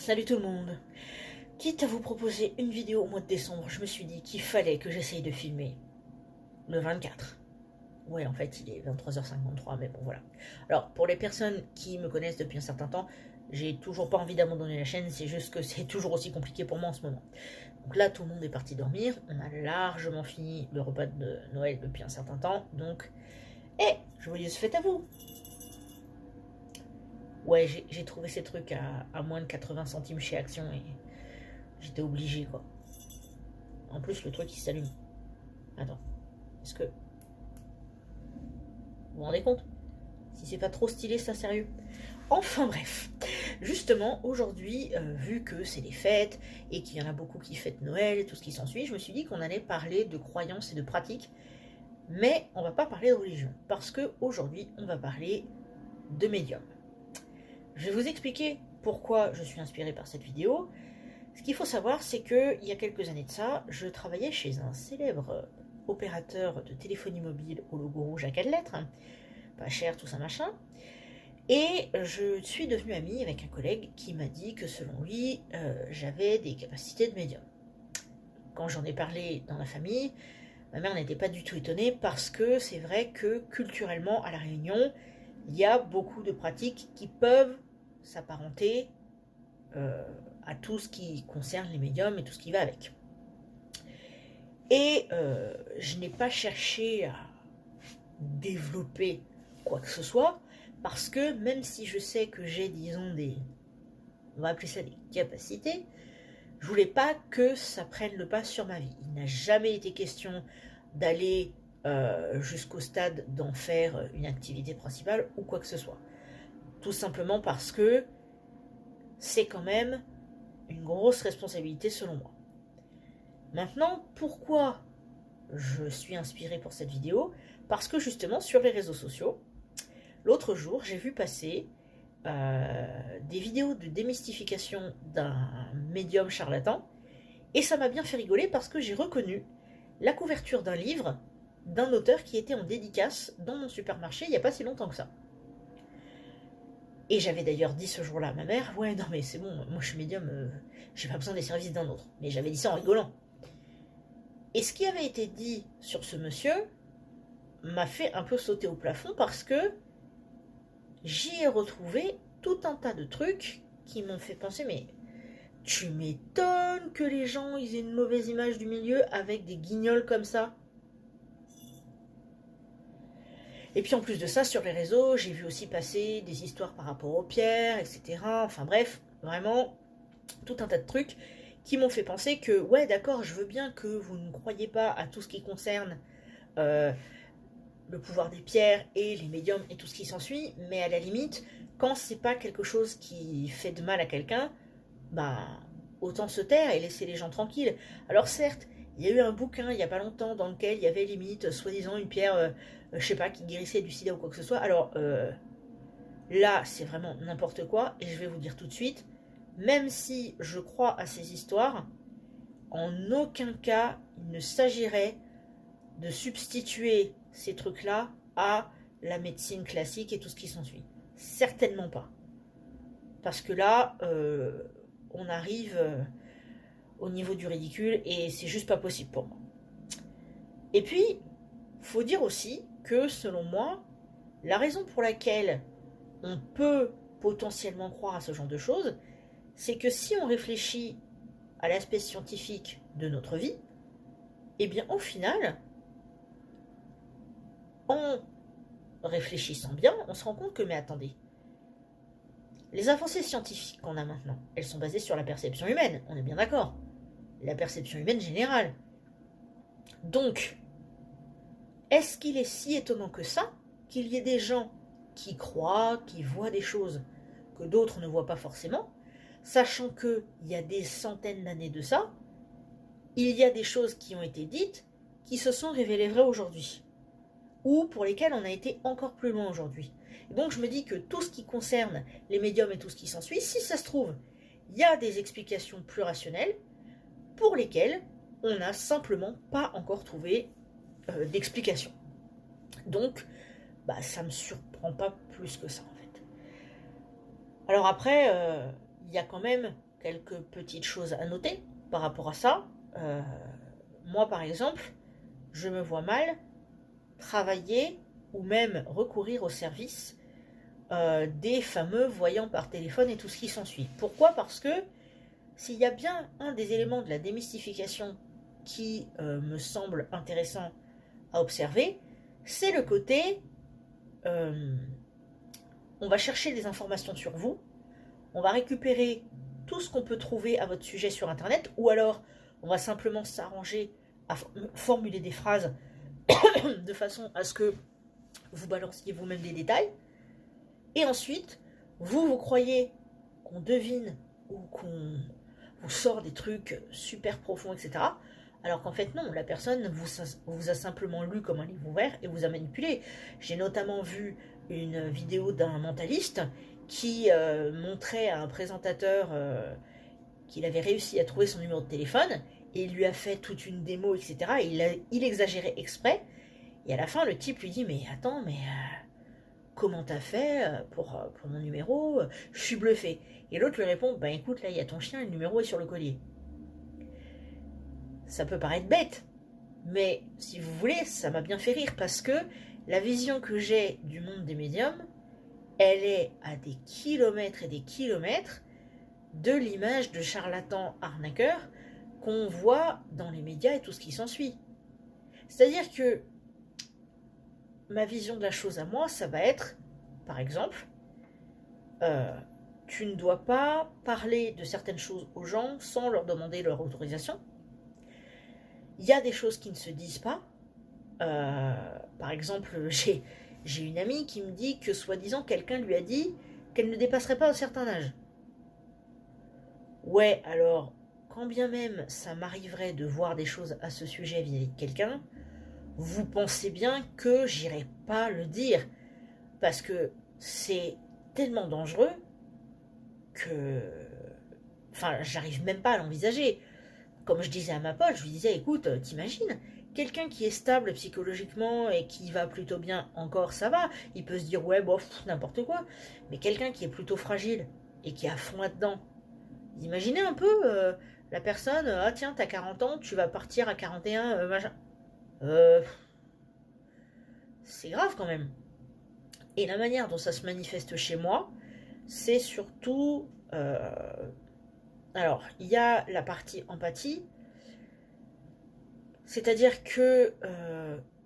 Salut tout le monde. Quitte à vous proposer une vidéo au mois de décembre, je me suis dit qu'il fallait que j'essaye de filmer le 24. Ouais, en fait, il est 23h53, mais bon, voilà. Alors, pour les personnes qui me connaissent depuis un certain temps, j'ai toujours pas envie d'abandonner la chaîne, c'est juste que c'est toujours aussi compliqué pour moi en ce moment. Donc là, tout le monde est parti dormir, on a largement fini le repas de Noël depuis un certain temps, donc... joyeuse fête à vous! Ouais, j'ai trouvé ces trucs à moins de 80 centimes chez Action et j'étais obligée, quoi. En plus, le truc, il s'allume. Attends, est-ce que... Vous vous rendez compte? Si c'est pas trop stylé, ça, sérieux? Enfin bref, justement, aujourd'hui, vu que c'est les fêtes et qu'il y en a beaucoup qui fêtent Noël et tout ce qui s'ensuit, je me suis dit qu'on allait parler de croyances et de pratiques, mais on va pas parler de religion, parce que aujourd'hui, on va parler de médium. Je vais vous expliquer pourquoi je suis inspirée par cette vidéo. Ce qu'il faut savoir, c'est qu'il y a quelques années de ça, je travaillais chez un célèbre opérateur de téléphonie mobile au logo rouge à 4 lettres, pas cher, tout ça machin, et je suis devenue amie avec un collègue qui m'a dit que selon lui, j'avais des capacités de médium. Quand j'en ai parlé dans la famille, ma mère n'était pas du tout étonnée parce que c'est vrai que culturellement à La Réunion, il y a beaucoup de pratiques qui peuvent s'apparenter à tout ce qui concerne les médiums et tout ce qui va avec. Et je n'ai pas cherché à développer quoi que ce soit, parce que même si je sais que j'ai, disons, on va appeler ça des capacités, je voulais pas que ça prenne le pas sur ma vie. Il n'a jamais été question d'aller jusqu'au stade d'en faire une activité principale ou quoi que ce soit. Tout simplement parce que c'est quand même une grosse responsabilité selon moi. Maintenant, pourquoi je suis inspirée pour cette vidéo? Parce que justement, sur les réseaux sociaux, l'autre jour, j'ai vu passer des vidéos de démystification d'un médium charlatan, et ça m'a bien fait rigoler parce que j'ai reconnu la couverture d'un livre d'un auteur qui était en dédicace dans mon supermarché il n'y a pas si longtemps que ça. Et j'avais d'ailleurs dit ce jour-là à ma mère, ouais non mais c'est bon, moi je suis médium, j'ai pas besoin des services d'un autre. Mais j'avais dit ça en rigolant. Et ce qui avait été dit sur ce monsieur m'a fait un peu sauter au plafond parce que j'y ai retrouvé tout un tas de trucs qui m'ont fait penser, mais tu m'étonnes que les gens ils aient une mauvaise image du milieu avec des guignols comme ça. Et puis en plus de ça, sur les réseaux, j'ai vu aussi passer des histoires par rapport aux pierres, etc. Enfin bref, vraiment, tout un tas de trucs qui m'ont fait penser que, ouais d'accord, je veux bien que vous ne croyez pas à tout ce qui concerne le pouvoir des pierres et les médiums et tout ce qui s'ensuit, mais à la limite, quand c'est pas quelque chose qui fait de mal à quelqu'un, bah autant se taire et laisser les gens tranquilles. Alors certes, il y a eu un bouquin il y a pas longtemps dans lequel il y avait limite, soi-disant, une pierre, je sais pas, qui guérissait du sida ou quoi que ce soit. Alors là, c'est vraiment n'importe quoi, et je vais vous dire tout de suite, même si je crois à ces histoires, en aucun cas il ne s'agirait de substituer ces trucs-là à la médecine classique et tout ce qui s'ensuit. Certainement pas. Parce que là, on arrive au niveau du ridicule et c'est juste pas possible pour moi. Et puis, faut dire aussi que selon moi, la raison pour laquelle on peut potentiellement croire à ce genre de choses, c'est que si on réfléchit à l'aspect scientifique de notre vie, eh bien au final, en réfléchissant bien, on se rend compte que, mais attendez, les avancées scientifiques qu'on a maintenant, elles sont basées sur la perception humaine, on est bien d'accord. La perception humaine générale. Donc, est-ce qu'il est si étonnant que ça, qu'il y ait des gens qui croient, qui voient des choses que d'autres ne voient pas forcément, sachant qu'il y a des centaines d'années de ça, il y a des choses qui ont été dites qui se sont révélées vraies aujourd'hui, ou pour lesquelles on a été encore plus loin aujourd'hui. Et donc je me dis que tout ce qui concerne les médiums et tout ce qui s'ensuit, si ça se trouve, il y a des explications plus rationnelles pour lesquelles on n'a simplement pas encore trouvé d'explication. Donc, bah, ça ne me surprend pas plus que ça en fait. Alors après, il y a quand même quelques petites choses à noter par rapport à ça. Moi, par exemple, je me vois mal travailler ou même recourir au service des fameux voyants par téléphone et tout ce qui s'ensuit. Pourquoi? Parce que s'il y a bien un des éléments de la démystification qui me semble intéressant à observer, c'est le côté on va chercher des informations sur vous, on va récupérer tout ce qu'on peut trouver à votre sujet sur internet, ou alors on va simplement s'arranger à formuler des phrases de façon à ce que vous balanciez vous-même des détails, et ensuite vous croyez qu'on devine ou qu'on vous sort des trucs super profonds, etc. Alors qu'en fait non, la personne vous a simplement lu comme un livre ouvert et vous a manipulé. J'ai notamment vu une vidéo d'un mentaliste qui montrait à un présentateur qu'il avait réussi à trouver son numéro de téléphone et il lui a fait toute une démo, etc. Et il exagérait exprès. Et à la fin, le type lui dit « Mais attends, mais comment t'as fait pour mon numéro? Je suis bluffé. » Et l'autre lui répond « Ben écoute, là, il y a ton chien, le numéro est sur le collier. » Ça peut paraître bête, mais si vous voulez, ça m'a bien fait rire parce que la vision que j'ai du monde des médiums, elle est à des kilomètres et des kilomètres de l'image de charlatan arnaqueur qu'on voit dans les médias et tout ce qui s'ensuit. C'est-à-dire que ma vision de la chose à moi, ça va être, par exemple, tu ne dois pas parler de certaines choses aux gens sans leur demander leur autorisation. Il y a des choses qui ne se disent pas. Par exemple, j'ai une amie qui me dit que soi-disant quelqu'un lui a dit qu'elle ne dépasserait pas un certain âge. Ouais, alors, quand bien même ça m'arriverait de voir des choses à ce sujet vis-à-vis de quelqu'un, vous pensez bien que j'irai pas le dire. Parce que c'est tellement dangereux que... Enfin, j'arrive même pas à l'envisager. Comme je disais à ma pote, je lui disais, écoute, t'imagines, quelqu'un qui est stable psychologiquement et qui va plutôt bien, encore ça va, il peut se dire, ouais, bof, n'importe quoi. Mais quelqu'un qui est plutôt fragile et qui est à fond là-dedans, vous imaginez un peu la personne, ah tiens, t'as 40 ans, tu vas partir à 41, machin. C'est grave quand même. Et la manière dont ça se manifeste chez moi, c'est surtout... alors, il y a la partie empathie, c'est-à-dire que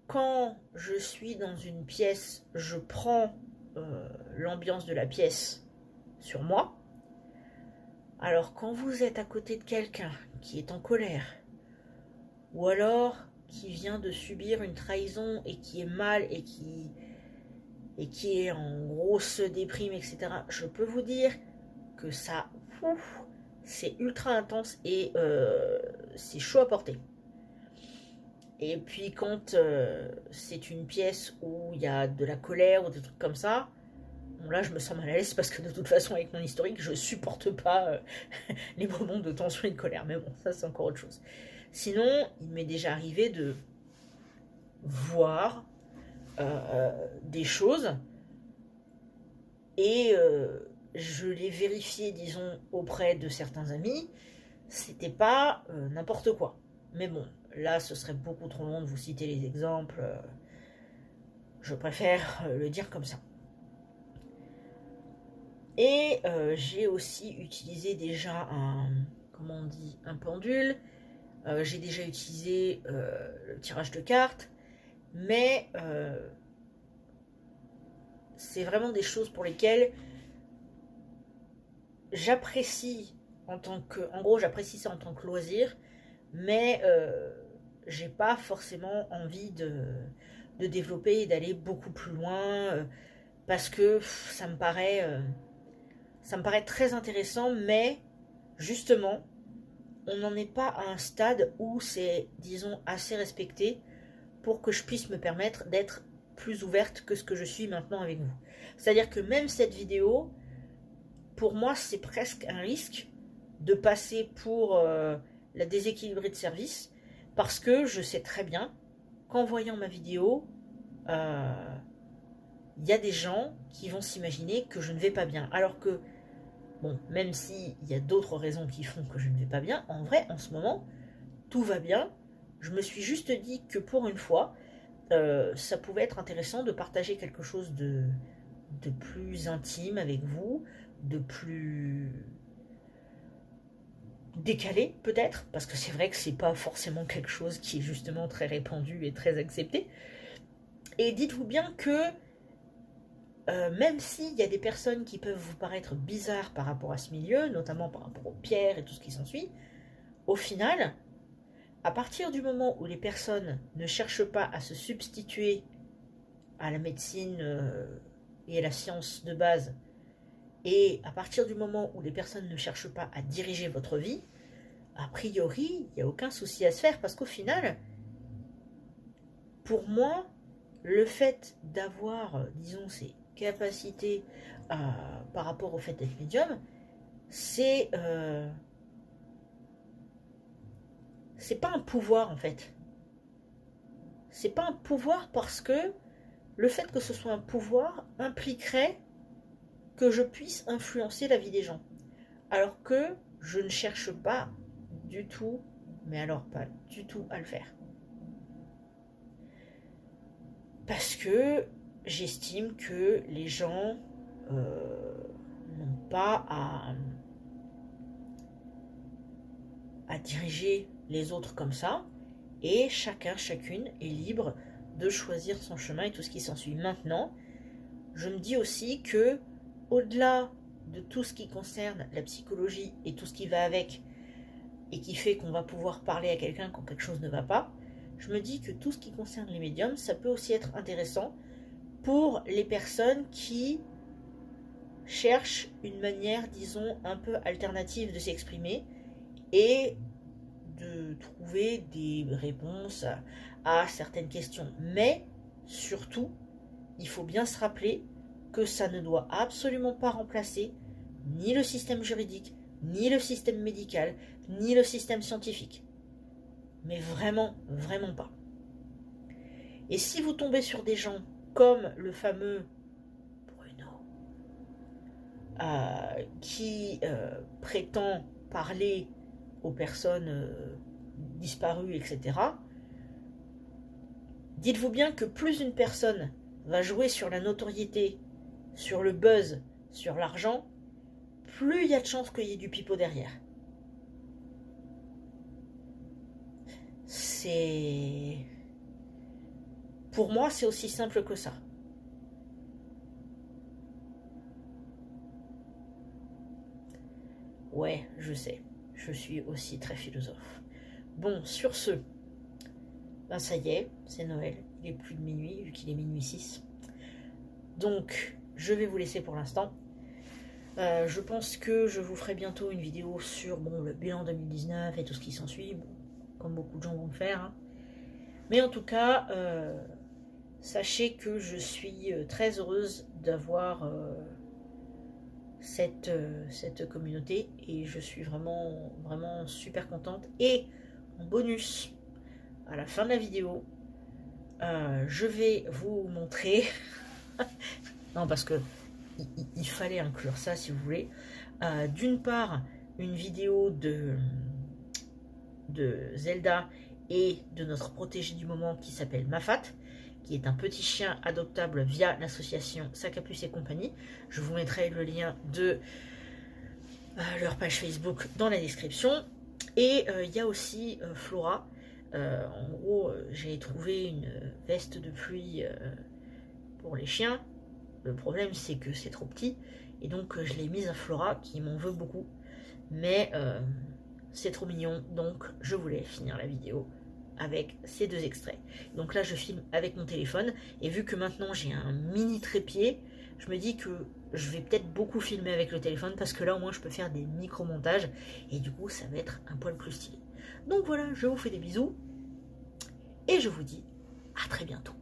quand je suis dans une pièce, je prends l'ambiance de la pièce sur moi. Alors, quand vous êtes à côté de quelqu'un qui est en colère, ou alors qui vient de subir une trahison et qui est mal et qui est en grosse déprime, etc., je peux vous dire que ça... c'est ultra intense et c'est chaud à porter. Et puis quand c'est une pièce où il y a de la colère ou des trucs comme ça, bon, là je me sens mal à l'aise parce que de toute façon avec mon historique je supporte pas les moments de tension et de colère. Mais bon, ça c'est encore autre chose. Sinon, il m'est déjà arrivé de voir des choses et je l'ai vérifié, disons, auprès de certains amis, c'était pas n'importe quoi. Mais bon, là, ce serait beaucoup trop long de vous citer les exemples. Je préfère le dire comme ça. Et j'ai aussi utilisé déjà comment on dit, un pendule. J'ai déjà utilisé le tirage de cartes. Mais c'est vraiment des choses pour lesquelles j'apprécie en gros j'apprécie ça en tant que loisir, mais j'ai pas forcément envie de développer et d'aller beaucoup plus loin parce que ça me paraît très intéressant, mais justement on n'en est pas à un stade où c'est, disons, assez respecté pour que je puisse me permettre d'être plus ouverte que ce que je suis maintenant avec vous. C'est-à-dire que même cette vidéo, pour moi, c'est presque un risque de passer pour la déséquilibrée de service, parce que je sais très bien qu'en voyant ma vidéo, il y a des gens qui vont s'imaginer que je ne vais pas bien. Alors que Bon, même s'il y a d'autres raisons qui font que je ne vais pas bien, en vrai, en ce moment, tout va bien. Je me suis juste dit que pour une fois, ça pouvait être intéressant de partager quelque chose de plus intime avec vous, de plus décalé peut-être, parce que c'est vrai que c'est pas forcément quelque chose qui est justement très répandu et très accepté. Et dites-vous bien que même s'il y a des personnes qui peuvent vous paraître bizarres par rapport à ce milieu, notamment par rapport aux pierres et tout ce qui s'ensuit, au final, à partir du moment où les personnes ne cherchent pas à se substituer à la médecine et à la science de base, et à partir du moment où les personnes ne cherchent pas à diriger votre vie, a priori, il n'y a aucun souci à se faire, parce qu'au final, pour moi, le fait d'avoir, disons, ces capacités par rapport au fait d'être médium, c'est pas un pouvoir en fait. C'est pas un pouvoir parce que le fait que ce soit un pouvoir impliquerait que je puisse influencer la vie des gens. Alors que je ne cherche pas du tout, mais alors pas du tout à le faire. Parce que j'estime que les gens n'ont pas à diriger les autres comme ça, et chacun, chacune est libre de choisir son chemin et tout ce qui s'ensuit. Maintenant, je me dis aussi que, au-delà de tout ce qui concerne la psychologie et tout ce qui va avec, et qui fait qu'on va pouvoir parler à quelqu'un quand quelque chose ne va pas, je me dis que tout ce qui concerne les médiums, ça peut aussi être intéressant pour les personnes qui cherchent une manière, disons, un peu alternative de s'exprimer et de trouver des réponses à certaines questions. Mais, surtout, il faut bien se rappeler que ça ne doit absolument pas remplacer ni le système juridique, ni le système médical, ni le système scientifique. Mais vraiment, vraiment pas. Et si vous tombez sur des gens comme le fameux Bruno, qui prétend parler aux personnes disparues, etc., dites-vous bien que plus une personne va jouer sur la notoriété, sur le buzz, sur l'argent, plus il y a de chances qu'il y ait du pipeau derrière. Pour moi, c'est aussi simple que ça. Ouais, je sais. Je suis aussi très philosophe. Bon, sur ce, ben ça y est, c'est Noël. Il est plus de minuit, vu qu'il est minuit 6. Donc, je vais vous laisser pour l'instant. Je pense que je vous ferai bientôt une vidéo sur le bilan 2019 et tout ce qui s'ensuit, comme beaucoup de gens vont le faire. Hein. Mais en tout cas, sachez que je suis très heureuse d'avoir cette communauté et je suis vraiment, vraiment super contente. Et en bonus, à la fin de la vidéo, je vais vous montrer... non, parce que il fallait inclure ça si vous voulez. D'une part, une vidéo de Zelda et de notre protégé du moment qui s'appelle Mafat, qui est un petit chien adoptable via l'association Sac à Puce et compagnie. Je vous mettrai le lien de leur page Facebook dans la description. Et il y a aussi Flora. En gros, j'ai trouvé une veste de pluie pour les chiens. Le problème, c'est que c'est trop petit. Et donc, je l'ai mise à Flora, qui m'en veut beaucoup. Mais c'est trop mignon. Donc, je voulais finir la vidéo avec ces deux extraits. Donc là, je filme avec mon téléphone. Et vu que maintenant, j'ai un mini trépied, je me dis que je vais peut-être beaucoup filmer avec le téléphone. Parce que là, au moins, je peux faire des micro-montages. Et du coup, ça va être un poil plus stylé. Donc voilà, je vous fais des bisous. Et je vous dis à très bientôt.